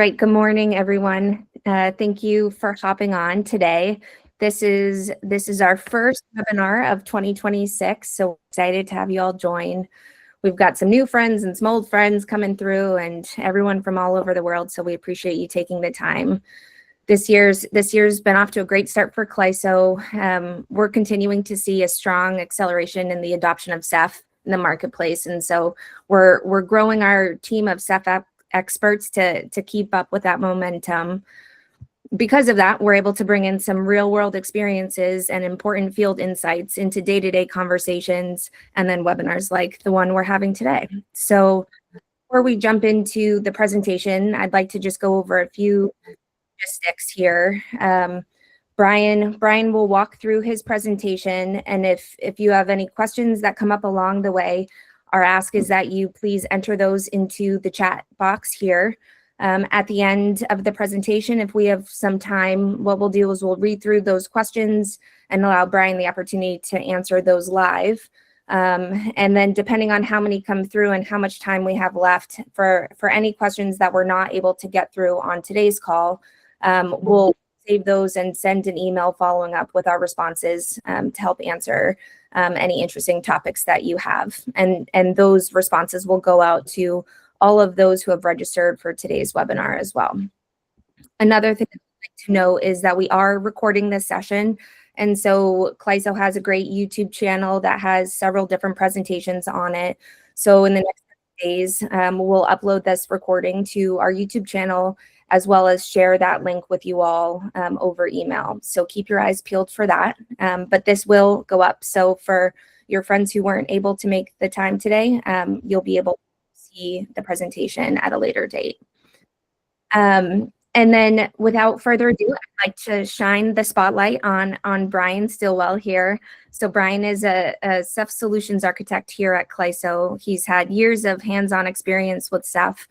Right. Good morning, everyone. Thank you for hopping on today. This is our first webinar of 2026, so excited to have you all join. We've got some new friends and some old friends coming through, and everyone from all over the world. So we appreciate you taking the time. This year's been off to a great start for Clyso. We're continuing to see a strong acceleration in the adoption of Ceph in the marketplace, and so we're growing our team of Ceph experts to keep up with that momentum. Because of that, we're able to bring in some real world experiences and important field insights into day-to-day conversations and then webinars like the one we're having today. So before we jump into the presentation, I'd like to just go over a few logistics here. Bryan will walk through his presentation, and if you have any questions that come up along the way, our ask is that you please enter those into the chat box here. At the end of the presentation, if we have some time, what we'll do is we'll read through those questions and allow Bryan the opportunity to answer those live. And then depending on how many come through and how much time we have left for any questions that we're not able to get through on today's call, we'll save those and send an email following up with our responses to help answer any interesting topics that you have. And those responses will go out to all of those who have registered for today's webinar as well. Another thing I'd like to know is that we are recording this session. And so Clyso has a great YouTube channel that has several different presentations on it. So in the next days, we'll upload this recording to our YouTube channel, as well as share that link with you all over email. So keep your eyes peeled for that. But this will go up. So for your friends who weren't able to make the time today, you'll be able to see the presentation at a later date. And then without further ado, I'd like to shine the spotlight on Bryan Stillwell here. So Bryan is a Ceph solutions architect here at Clyso. He's had years of hands-on experience with Ceph.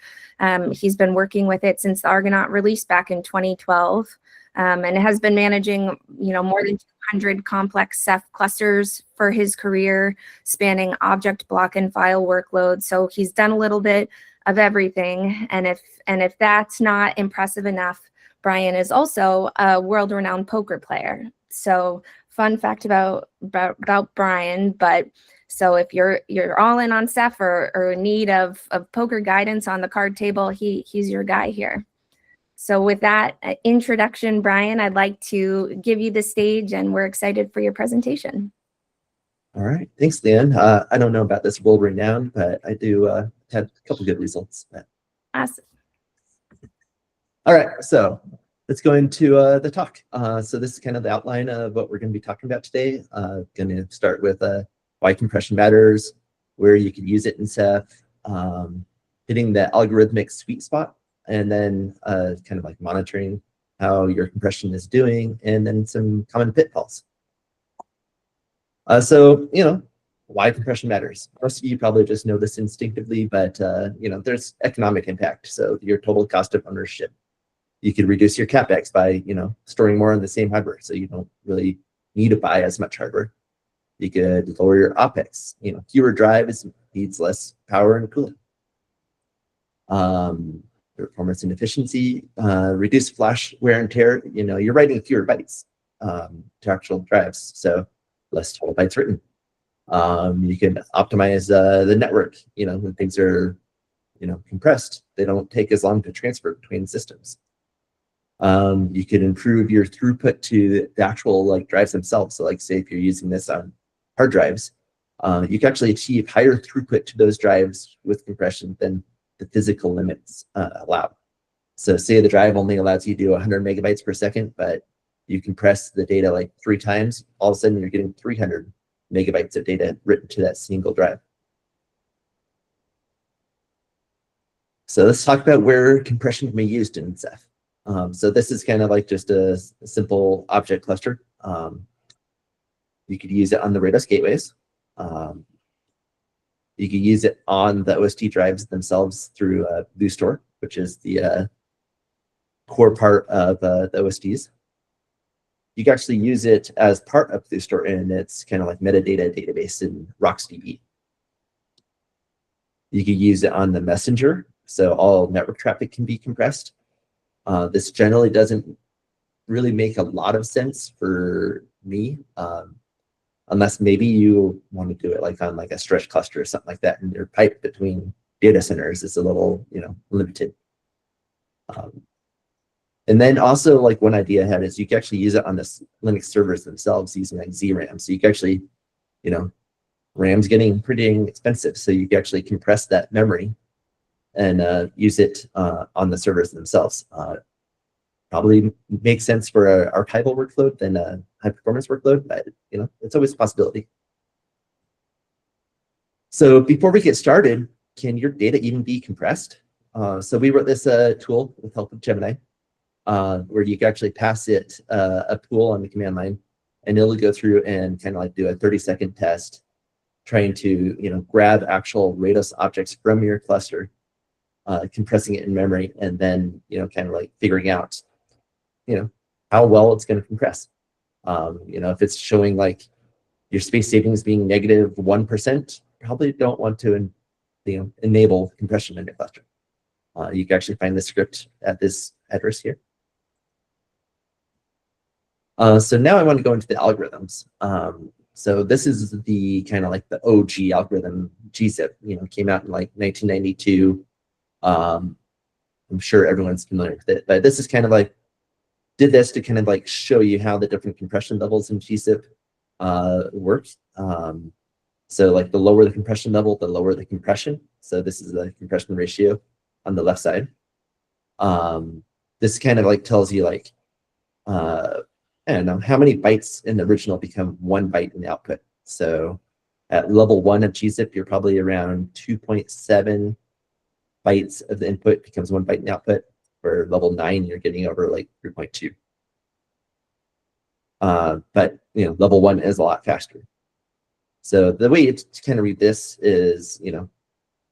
He's been working with it since the Argonaut release back in 2012, and has been managing more than 200 complex Ceph clusters for his career, spanning object, block, and file workloads. So he's done a little bit of everything. And if that's not impressive enough, Bryan is also a world-renowned poker player. So fun fact about Bryan. But so if you're all in on Ceph or in need of poker guidance on the card table, he's your guy here. So with that introduction, Bryan, I'd like to give you the stage, and we're excited for your presentation. All right, thanks, Dan. I don't know about this world-renowned, but I do have a couple good results. Awesome. All right, so let's go into the talk. So this is kind of the outline of what we're going to be talking about today. Going to start with why compression matters, where you can use it in Ceph, hitting the algorithmic sweet spot, and then kind of like monitoring how your compression is doing, and then some common pitfalls. So, why compression matters. Most of you probably just know this instinctively, but, there's economic impact. So your total cost of ownership. You could reduce your CapEx by, storing more on the same hardware. So you don't really need to buy as much hardware. You could lower your OpEx. Fewer drives needs less power and cooling. Performance and efficiency, reduce flash wear and tear. You're writing fewer bytes to actual drives. So less total bytes written. You can optimize the network. When things are, compressed, they don't take as long to transfer between systems. You can improve your throughput to the actual drives themselves. So say if you're using this on hard drives, you can actually achieve higher throughput to those drives with compression than the physical limits allow. So say the drive only allows you to do 100 megabytes per second, but you compress the data 3 times, all of a sudden you're getting 300 megabytes of data written to that single drive. So let's talk about where compression can be used in Ceph. So this is kind of just a simple object cluster. You could use it on the Rados gateways. You could use it on the OSD drives themselves through BlueStore, which is the core part of the OSDs. You can actually use it as part of BlueStore in its kind of metadata database in RocksDB. You could use it on the messenger, so all network traffic can be compressed. This generally doesn't really make a lot of sense for me, unless maybe you want to do it like on like a stretch cluster or something like that, and your pipe between data centers is a little, limited. And then also, like, one idea I had is you can actually use it on the Linux servers themselves using like ZRAM. So you can actually, RAM's getting pretty expensive, so you can actually compress that memory and use it on the servers themselves. Probably makes sense for an archival workload than a high performance workload, but it's always a possibility. So before we get started, can your data even be compressed? So we wrote this tool with help of Gemini, where you can actually pass it a pool on the command line, and it'll go through and kind of like do a 30-second test, trying to grab actual Rados objects from your cluster, compressing it in memory, and then kind of like figuring out how well it's going to compress. If it's showing like your space savings being -1%, probably don't want to enable compression in your cluster. You can actually find the script at this address here. So now I want to go into the algorithms. So this is the kind of like the OG algorithm, gzip. Came out in like 1992. I'm sure everyone's familiar with it, but this is kind of like, did this to kind of like show you how the different compression levels in gzip work. So like the lower the compression level, the lower the compression. So this is the compression ratio on the left side. This kind of like tells you like, I don't know, how many bytes in the original become 1 byte in the output. So at level 1 of gzip, you're probably around 2.7 bytes of the input becomes 1 byte in the output. For level 9, you're getting over like 3.2. But level 1 is a lot faster. So the way to kind of read this is,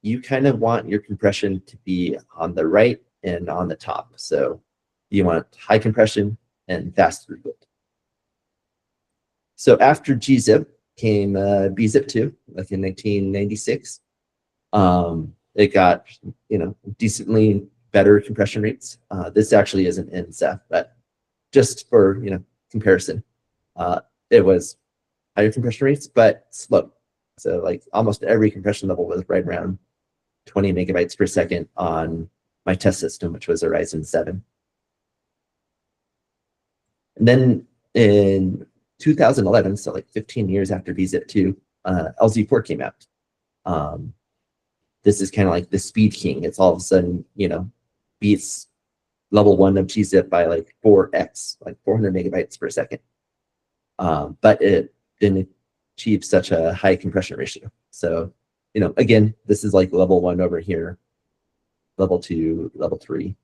you kind of want your compression to be on the right and on the top. So you want high compression and fast throughput. So after gzip came bzip2, like in 1996. It got decently better compression rates. This actually isn't in Ceph, but just for comparison, it was higher compression rates, but slow. So like almost every compression level was right around 20 megabytes per second on my test system, which was a Ryzen 7. And then in 2011, so like 15 years after bzip2, LZ4 came out. This is kind of like the speed king. It's all of a sudden, beats level 1 of gzip by like 4x, like 400 megabytes per second. But it didn't achieve such a high compression ratio. So, again, this is like level 1 over here, level 2, level 3.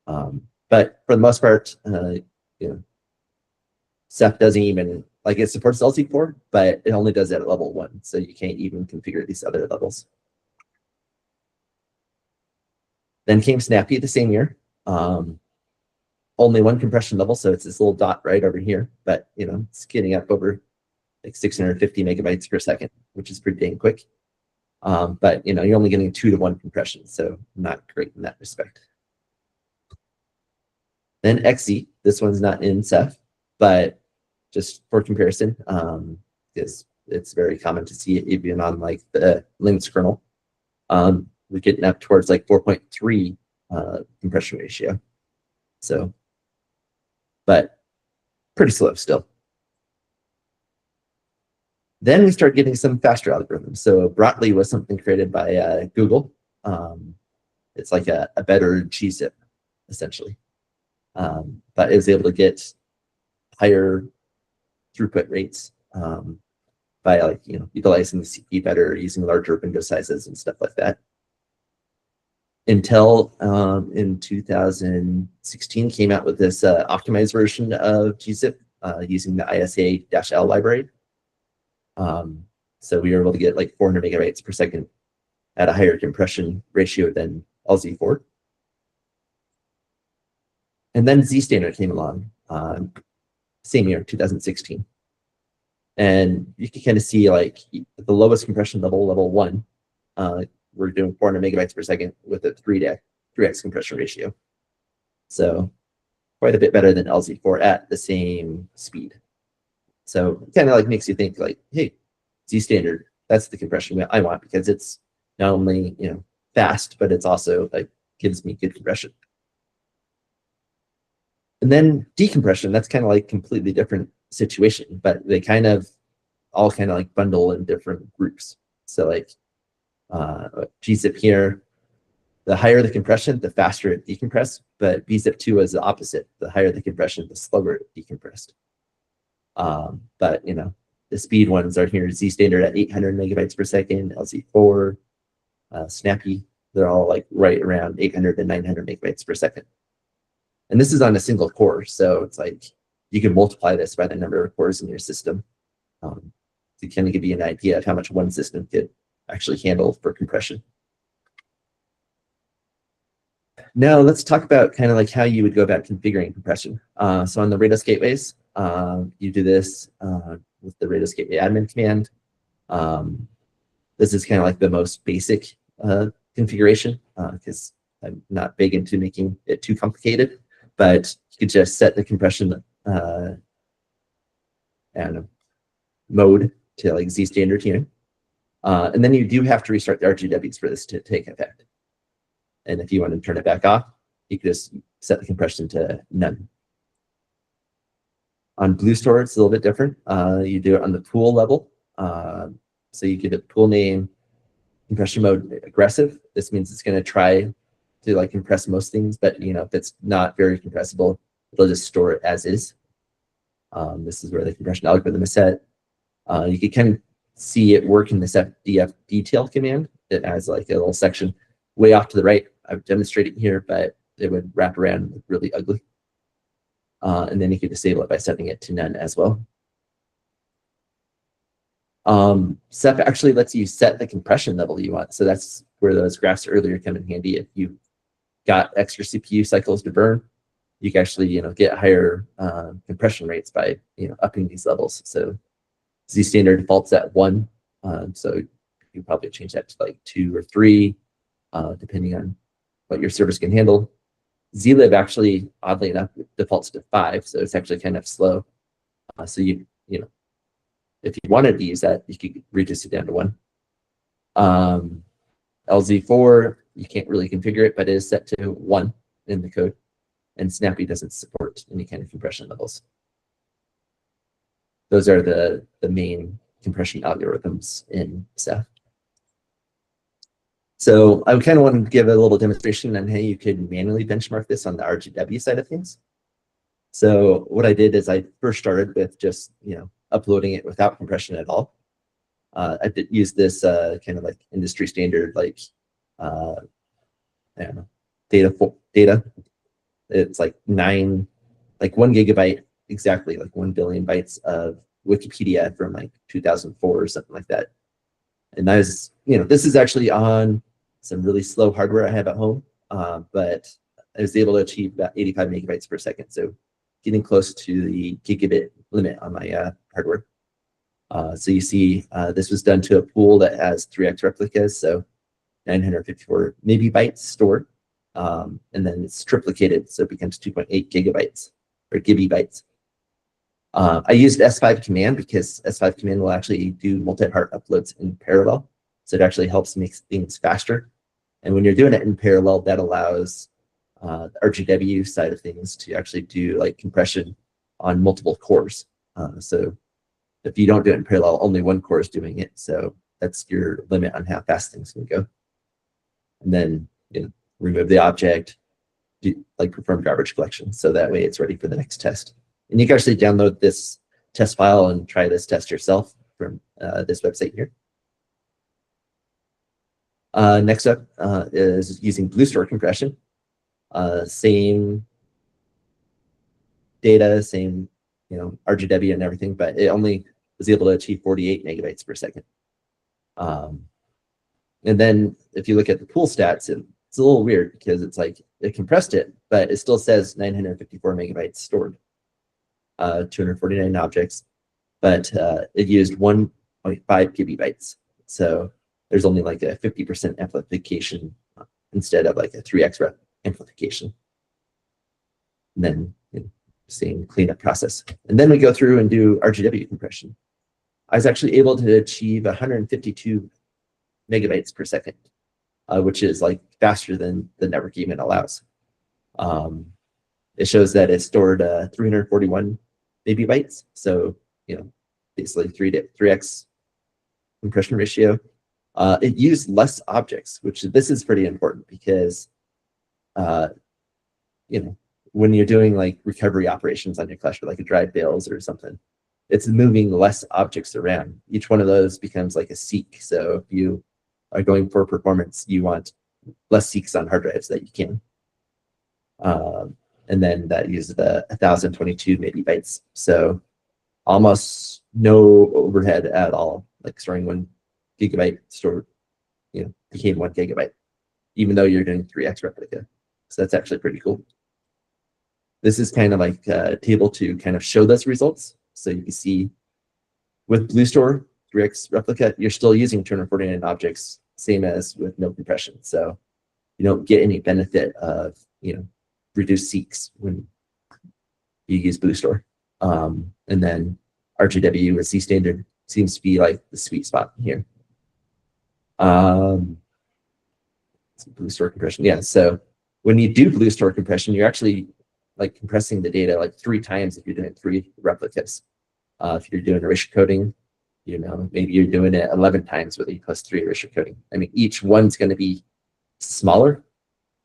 But for the most part, Ceph doesn't even, like, it supports LZ4, but it only does that at level 1. So you can't even configure these other levels. Then came Snappy the same year. Only 1 compression level, so it's this little dot right over here, but it's getting up over like 650 megabytes per second, which is pretty dang quick. But you're only getting 2 to 1 compression, so not great in that respect. Then XZ, this one's not in Ceph, but just for comparison, because it's very common to see it even on like the Linux kernel. We're getting up towards like 4.3 compression ratio. So, but pretty slow still. Then we start getting some faster algorithms. So Brotli was something created by Google. It's like a better gzip, essentially. But it was able to get higher throughput rates by like utilizing the CPU better, using larger window sizes and stuff like that. Intel in 2016 came out with this optimized version of gzip using the ISA-L library. So we were able to get like 400 megabytes per second at a higher compression ratio than LZ4. And then ZStandard came along, same year, 2016. And you can kind of see like the lowest compression level, level 1, we're doing 400 megabytes per second with a 3x compression ratio. So quite a bit better than LZ4 at the same speed. So it kind of like makes you think like, hey, Z standard, that's the compression I want, because it's not only, you know, fast, but it's also like gives me good compression. And then decompression, that's kind of like completely different situation, but they kind of all kind of like bundle in different groups. So like gzip here, the higher the compression, the faster it decompressed, but bzip2 is the opposite. The higher the compression, the slower it decompressed. But you know, the speed ones are here, Z standard at 800 megabytes per second, LZ4, Snappy, they're all like right around 800 and 900 megabytes per second. And this is on a single core, so it's like you can multiply this by the number of cores in your system to kind of give you an idea of how much one system could actually handle for compression. Now let's talk about kind of like how you would go about configuring compression. So on the Rados gateways, you do this with the Rados gateway admin command. This is kind of like the most basic configuration because I'm not big into making it too complicated, but you could just set the compression and mode to like Z standard here. And then you do have to restart the RGWs for this to take effect. And if you want to turn it back off, you can just set the compression to none. On BlueStore, it's a little bit different. You do it on the pool level. So you give it pool name, compression mode aggressive. This means it's going to try to like compress most things, but you know, if it's not very compressible, it'll just store it as is. This is where the compression algorithm is set. You can kind of see it work in the Ceph df detail command. It has like a little section way off to the right. I've demonstrated here, but it would wrap around and look really ugly. And then you could disable it by setting it to none as well. Ceph actually lets you set the compression level you want. So that's where those graphs earlier come in handy. If you got extra CPU cycles to burn, you can actually, you know, get higher compression rates by, you know, upping these levels. So Z standard defaults at 1. So you probably change that to like 2 or 3, depending on what your service can handle. zlib actually, oddly enough, defaults to 5, so it's actually kind of slow. So you know, if you wanted to use that, you could reduce it down to 1. LZ4, you can't really configure it, but it is set to 1 in the code. And Snappy doesn't support any kind of compression levels. Those are the main compression algorithms in Ceph. So I kind of want to give a little demonstration on how you could manually benchmark this on the RGW side of things. So what I did is I first started with just, you know, uploading it without compression at all. I did use this kind of like industry standard, like I don't know, data. It's like 1 gigabyte, exactly like 1 billion bytes of Wikipedia from like 2004 or something like that. And I was, you know, this is actually on some really slow hardware I have at home, but I was able to achieve about 85 megabytes per second. So getting close to the gigabit limit on my hardware. So you see this was done to a pool that has 3x replicas, so 954 megabytes stored. And then it's triplicated, so it becomes 2.8 gigabytes or gigabytes. I used S5 command because S5 command will actually do multi-part uploads in parallel. So it actually helps make things faster. And when you're doing it in parallel, that allows the RGW side of things to actually do like compression on multiple cores. So if you don't do it in parallel, only one core is doing it. So that's your limit on how fast things can go. And then, you know, remove the object, do, like perform garbage collection. So that way it's ready for the next test. And you can actually download this test file and try this test yourself from this website here. Next up is using BlueStore compression. Same data, same, you know, RGW and everything, but it only was able to achieve 48 megabytes per second. And then if you look at the pool stats, it's a little weird because it's like it compressed it, but it still says 954 megabytes stored, 249 objects, but it used 1.5 gigabytes. So there's only like a 50% amplification instead of like a 3x amplification. and then same cleanup process. And then we go through and do RGW compression. I was actually able to achieve 152 megabytes per second, which is like faster than the network even allows. It shows that it stored 341 megabytes, so basically 3x compression ratio. It used less objects, which this is pretty important because when you're doing like recovery operations on your cluster, like a drive fails or something, it's moving less objects around. Each one of those becomes like a seek. So if you are going for performance, you want less seeks on hard drives that you can. And then that uses 1,022 megabytes. So almost no overhead at all. Like storing 1 gigabyte stored, became 1 gigabyte, even though you're doing 3x replica. So that's actually pretty cool. This is kind of like a table to kind of show those results. So you can see with BlueStore 3x replica, you're still using 249 objects, same as with no compression. So you don't get any benefit of reduced seeks when you use BlueStore. And then RGW with C standard seems to be like the sweet spot here. BlueStore compression, yeah. So when you do BlueStore compression, you're actually like compressing the data like 3 times if you're doing 3 replicas. If you're doing erasure coding, maybe you're doing it 11 times with E plus 3 erasure coding. I mean, each one's going to be smaller,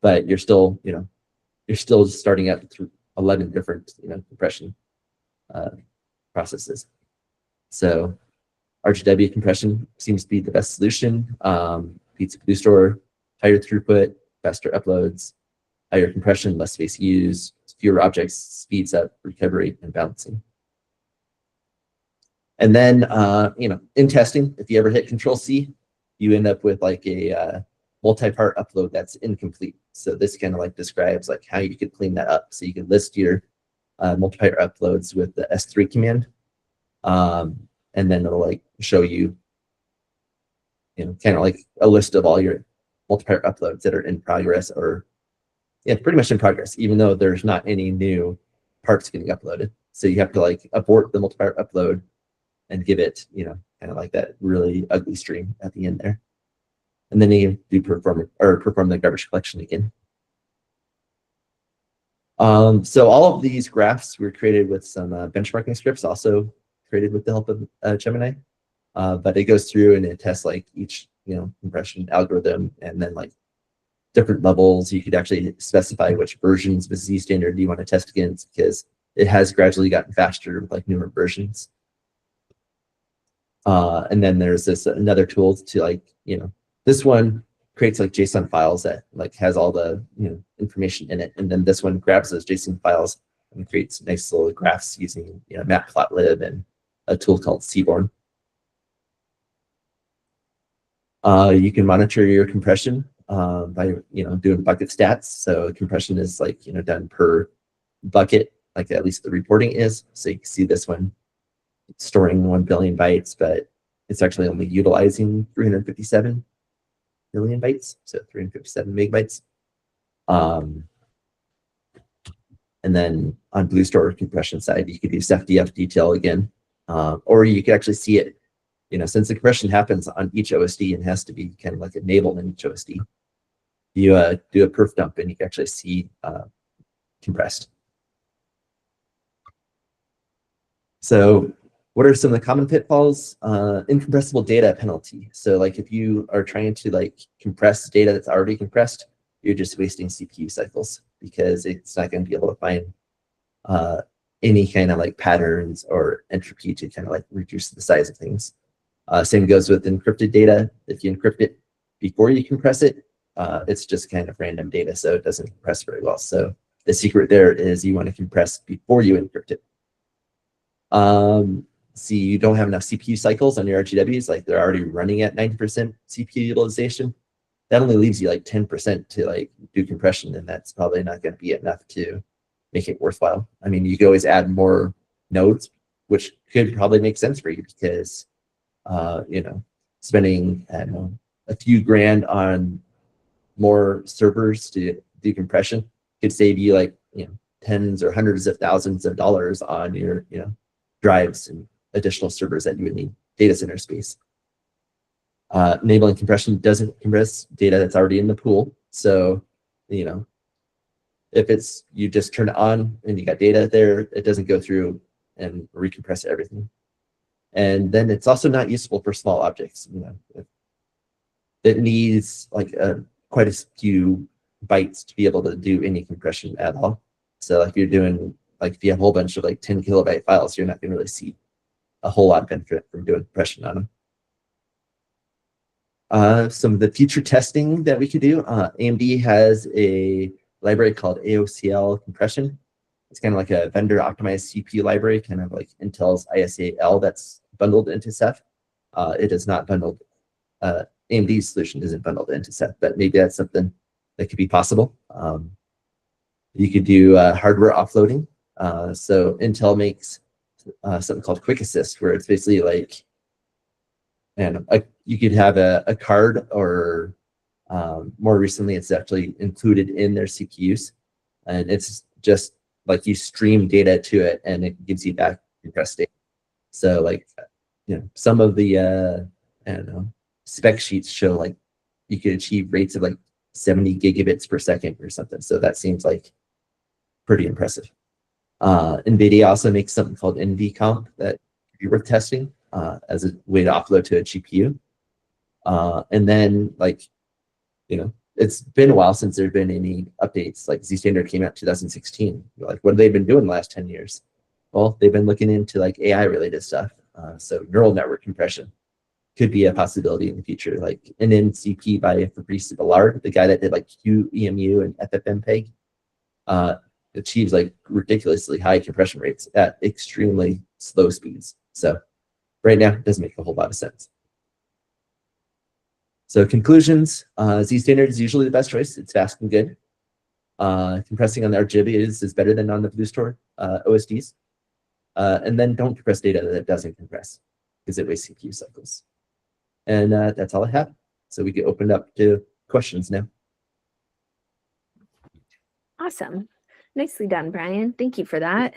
but you're still starting out through 11 different compression processes. So RGW compression seems to be the best solution. Beats BlueStore, higher throughput, faster uploads, higher compression, less space used, fewer objects, speeds up recovery and balancing. And then, in testing, if you ever hit Control-C, you end up with like a multi-part upload that's incomplete. So this kind of like describes like how you could clean that up. So you can list your multi-part uploads with the S3 command, and then it'll like show you, kind of like a list of all your multi-part uploads that are in progress or pretty much in progress, even though there's not any new parts getting uploaded. So you have to like abort the multi-part upload and give it, kind of like that really ugly stream at the end there. And then you do perform the garbage collection again. So all of these graphs were created with some benchmarking scripts, also created with the help of Gemini. But it goes through and it tests like each, compression algorithm, and then like different levels. You could actually specify which versions of Z standard you want to test against, because it has gradually gotten faster with like newer versions. And then there's this another tool to like, this one creates like JSON files that like has all the information in it, and then this one grabs those JSON files and creates nice little graphs using matplotlib and a tool called Seaborn. You can monitor your compression by doing bucket stats. So compression is like done per bucket, like at least the reporting is. So you can see this one storing 1 billion bytes, but it's actually only utilizing 357 million bytes, so 357 megabytes. And then on BlueStore compression side, you could use FDF detail again, or you could actually see it. Since the compression happens on each OSD and has to be kind of like enabled in each OSD, you do a perf dump and you can actually see compressed. So what are some of the common pitfalls? Incompressible data penalty. So like if you are trying to like compress data that's already compressed, you're just wasting CPU cycles because it's not going to be able to find any kind of like patterns or entropy to kind of like reduce the size of things. Same goes with encrypted data. If you encrypt it before you compress it, it's just kind of random data, so it doesn't compress very well. So the secret there is you want to compress before you encrypt it. See, you don't have enough CPU cycles on your RGWs, like they're already running at 90% CPU utilization. That only leaves you like 10% to like do compression, and that's probably not going to be enough to make it worthwhile. I mean, you could always add more nodes, which could probably make sense for you because spending a few grand on more servers to do compression could save you like tens or hundreds of thousands of dollars on your, drives and additional servers that you would need, data center space. Enabling compression doesn't compress data that's already in the pool. So, if you just turn it on and you got data there, it doesn't go through and recompress everything. And then it's also not useful for small objects. It needs like quite a few bytes to be able to do any compression at all. So like you're doing, like if you have a whole bunch of like 10 kilobyte files, you're not going to really see a whole lot of benefit from doing compression on them. Some of the future testing that we could do, AMD has a library called AOCL compression. It's kind of like a vendor optimized CPU library, kind of like Intel's ISA-L that's bundled into Ceph. It is not bundled. AMD's solution isn't bundled into Ceph, but maybe that's something that could be possible. You could do hardware offloading. So Intel makes something called Quick Assist, where it's basically like, and you could have a card, or more recently, it's actually included in their CPUs, and it's just like you stream data to it, and it gives you back compressed data. So like, some of the I don't know, spec sheets show like you could achieve rates of like 70 gigabits per second or something. So that seems like pretty impressive. NVIDIA also makes something called NVComp that could be worth testing as a way to offload to a GPU. And then like, it's been a while since there have been any updates. Like Z Standard came out in 2016. Like, what have they been doing the last 10 years? Well, they've been looking into like AI related stuff. So neural network compression could be a possibility in the future. Like an NCP by Fabrice Ballard, the guy that did like QEMU and FFmpeg, achieves like ridiculously high compression rates at extremely slow speeds. So right now, it doesn't make a whole lot of sense. So conclusions, Z Standard is usually the best choice. It's fast and good. Compressing on the RGB is better than on the BlueStore OSDs. And then don't compress data that doesn't compress, because it wastes CPU cycles. And that's all I have. So we can open it up to questions now. Awesome. Nicely done, Bryan. Thank you for that.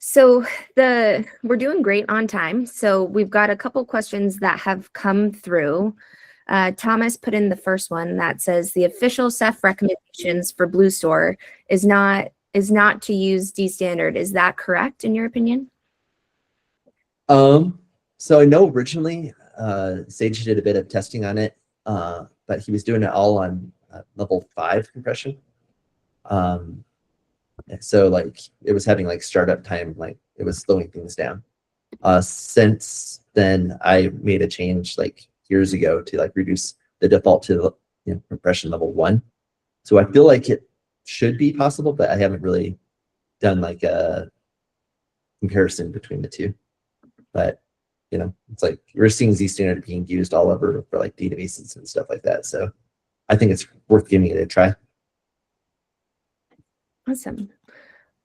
So we're doing great on time. So we've got a couple questions that have come through. Thomas put in the first one that says the official Ceph recommendations for BlueStore is not to use D standard. Is that correct in your opinion? So I know originally Sage did a bit of testing on it, but he was doing it all on level 5 compression. So like it was having like startup time, like it was slowing things down. Since then, I made a change like years ago to like reduce the default to compression level 1. So I feel like it should be possible, but I haven't really done like a comparison between the two. But it's like we're seeing Z standard being used all over for like databases and stuff like that. So I think it's worth giving it a try. Awesome.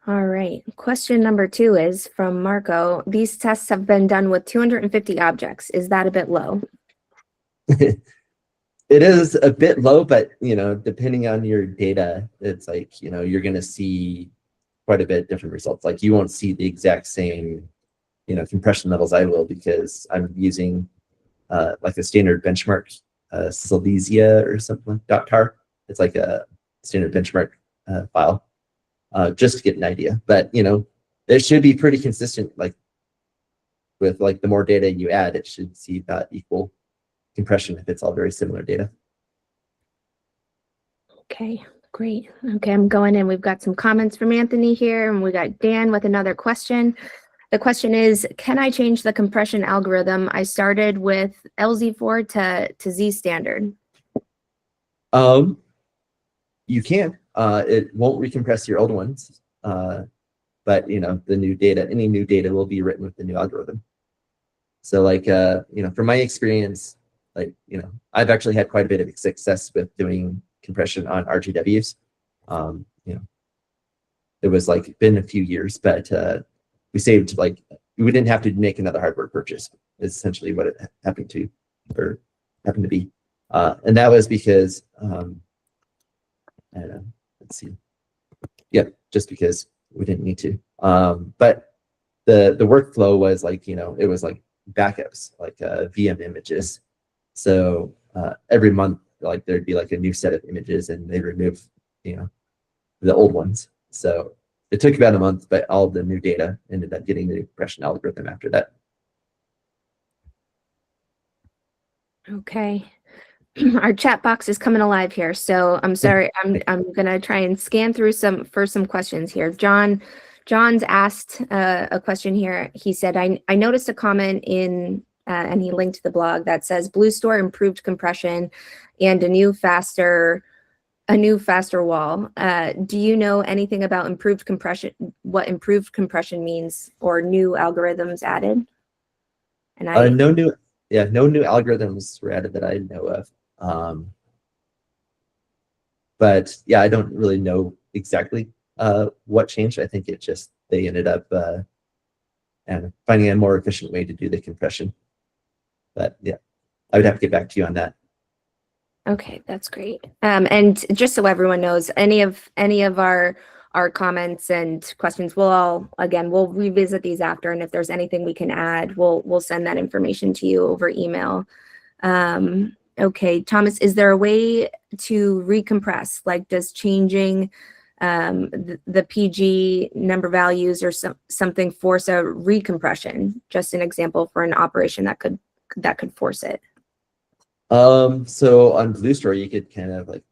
All right. Question number 2 is from Marco. These tests have been done with 250 objects. Is that a bit low? It is a bit low, but depending on your data, it's like you're going to see quite a bit different results. Like you won't see the exact same compression levels I will, because I'm using like a standard benchmark, Silesia or something .tar. It's like a standard benchmark file, just to get an idea. But it should be pretty consistent. Like with like the more data you add, it should see that equal compression if it's all very similar data. Okay, great. Okay, I'm going in. We've got some comments from Anthony here, and we got Dan with another question. The question is, can I change the compression algorithm? I started with LZ4 to Z standard. You can. It won't recompress your old ones, but the new data, any new data will be written with the new algorithm. So like from my experience, like I've actually had quite a bit of success with doing compression on RGWs. It was like been a few years, but we saved like we didn't have to make another hardware purchase. Is essentially what it happened to be, and that was because I don't know. Let's see. Yep, just because we didn't need to. But the workflow was like, it was like backups, like VM images. So every month, like there'd be like a new set of images, and they'd remove, the old ones. So it took about a month, but all the new data ended up getting the compression algorithm after that. Okay. Our chat box is coming alive here, so I'm sorry. I'm gonna try and scan through some questions here. John's asked a question here. He said, I noticed a comment in and he linked to the blog that says Blue Store improved compression and a new faster wall. Do you know anything about improved compression? What improved compression means, or new algorithms added? And no new algorithms were added that I know of. But yeah, I don't really know exactly what changed. I think it just, they ended up finding a more efficient way to do the compression. But yeah, I would have to get back to you on that. Okay, that's great. And just so everyone knows, any of our comments and questions, we'll revisit these after, and if there's anything we can add, we'll send that information to you over email. Okay, Thomas, is there a way to recompress? Like, does changing the PG number values or something force a recompression? Just an example for an operation that could force it. So on Blue Store, you could kind of like,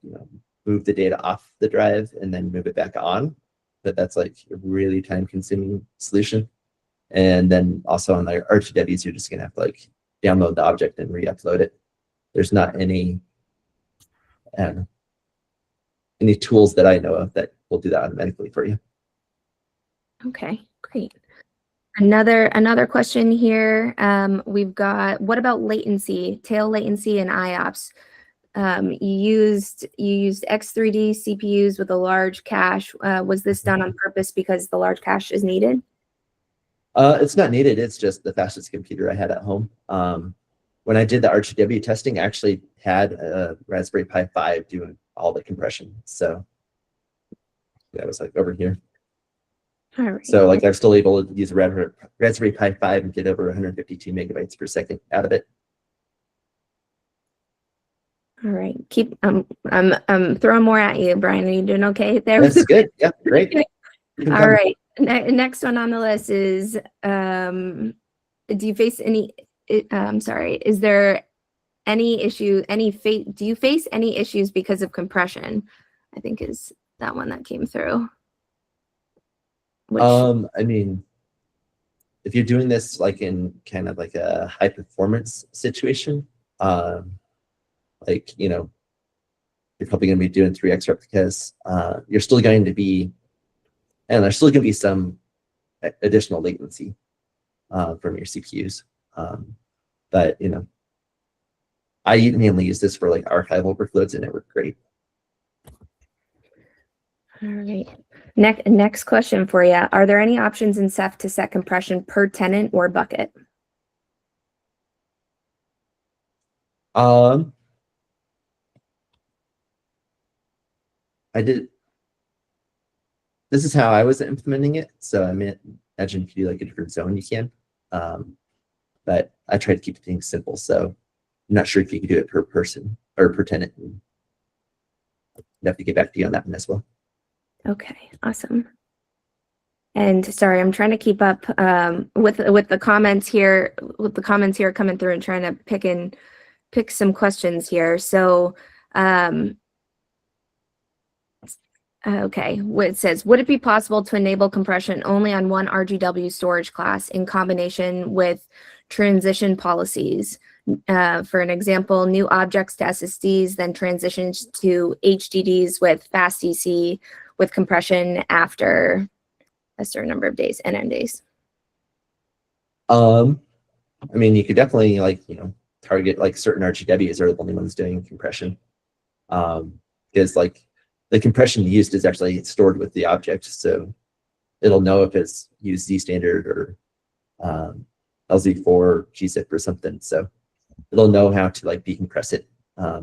move the data off the drive and then move it back on, but that's like a really time-consuming solution. And then also on the RTWs, you're just gonna have to like download the object and re-upload it. There's not any tools that I know of that will do that automatically for you. Okay, great. Another question here. We've got, what about latency, tail latency and IOPS? You used X3D CPUs with a large cache. Was this done on purpose because the large cache is needed? It's not needed. It's just the fastest computer I had at home. When I did the RTW testing, I actually had a Raspberry Pi 5 doing all the compression. So that was like over here. All right. So like I'm still able to use a Raspberry Pi 5 and get over 152 megabytes per second out of it. All right. I'm throwing more at you, Brian. Are you doing okay there? That's good. Yeah, great. All right. Next one on the list is, do you face any, is there any issue, do you face any issues because of compression? I think is that one that came through. I mean, if you're doing this like in kind of like a high performance situation, like, you're probably going to be doing 3x replicas. You're still going to be, and there's still going to be some additional latency from your CPUs. But, I mainly use this for like archival workloads, and it worked great. All right. Next question for you. Are there any options in Ceph to set compression per tenant or bucket? I did. This is how I was implementing it. So I mean, imagine if you do like a different zone, you can. But I try to keep things simple. So I'm not sure if you can do it per person or per tenant. I'd have to get back to you on that one as well. Okay, awesome. And sorry, I'm trying to keep up with the comments here. With the comments here coming through, and trying to pick some questions here. So. Okay, it says, would it be possible to enable compression only on one RGW storage class in combination with transition policies? For an example, new objects to SSDs, then transitions to HDDs with fast DC with compression after a certain number of days, NN days. I mean, you could definitely target like certain RGWs are the only ones doing compression. Because like the compression used is actually stored with the object, so it'll know if it's used Z standard or LZ4 or gzip or something. So it'll know how to like decompress it. I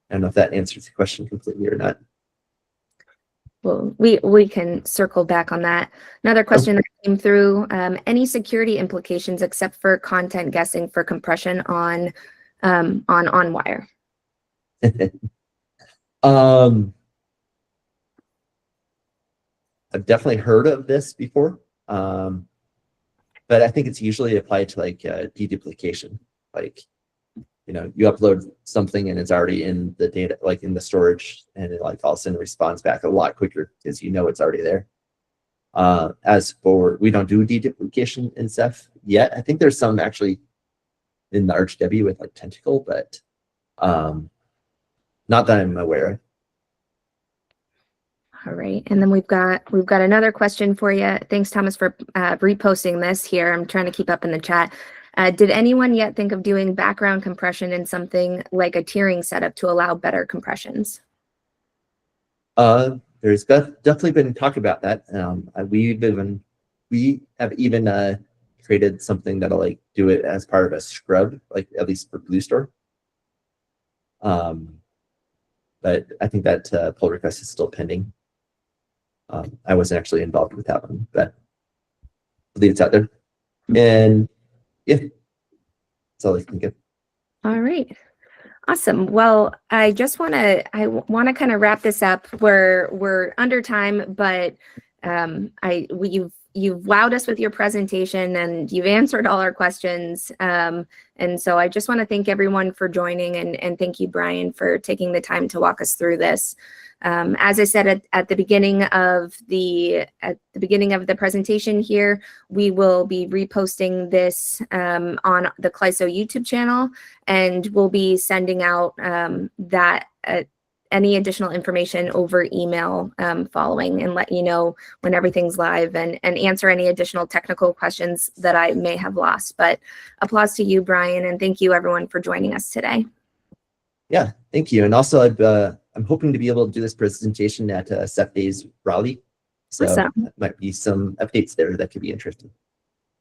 don't know if that answers the question completely or not. Well, we can circle back on that. Another question that came through, any security implications except for content guessing for compression on wire? I've definitely heard of this before, but I think it's usually applied to like deduplication. Like, you know, you upload something and it's already in the data, like in the storage, and it like all of a sudden responds back a lot quicker because you know it's already there. As for, we don't do deduplication in Ceph yet. I think there's some actually in the ArchDB with like Tentacle, but not that I'm aware of. All right, and then we've got another question for you. Thanks, Thomas, for reposting this here. I'm trying to keep up in the chat. Did anyone yet think of doing background compression in something like a tiering setup to allow better compressions? There's definitely been talk about that. We have even created something that'll like do it as part of a scrub, like at least for BlueStore. But I think that pull request is still pending. I wasn't actually involved with that one, but I believe it's out there. And yeah, that's all I can give. All right. Awesome. Well, I want to kind of wrap this up. We're under time, but you've wowed us with your presentation and you've answered all our questions. And so I just want to thank everyone for joining, and thank you, Bryan, for taking the time to walk us through this. As I said at the beginning of the presentation here, we will be reposting this on the Clyso YouTube channel, and we'll be sending out any additional information over email following, and let you know when everything's live, and answer any additional technical questions that I may have lost. But applause to you, Bryan, and thank you everyone for joining us today. Yeah, thank you. And also I'm hoping to be able to do this presentation at Ceph Days Raleigh. So awesome. Might be some updates there that could be interesting.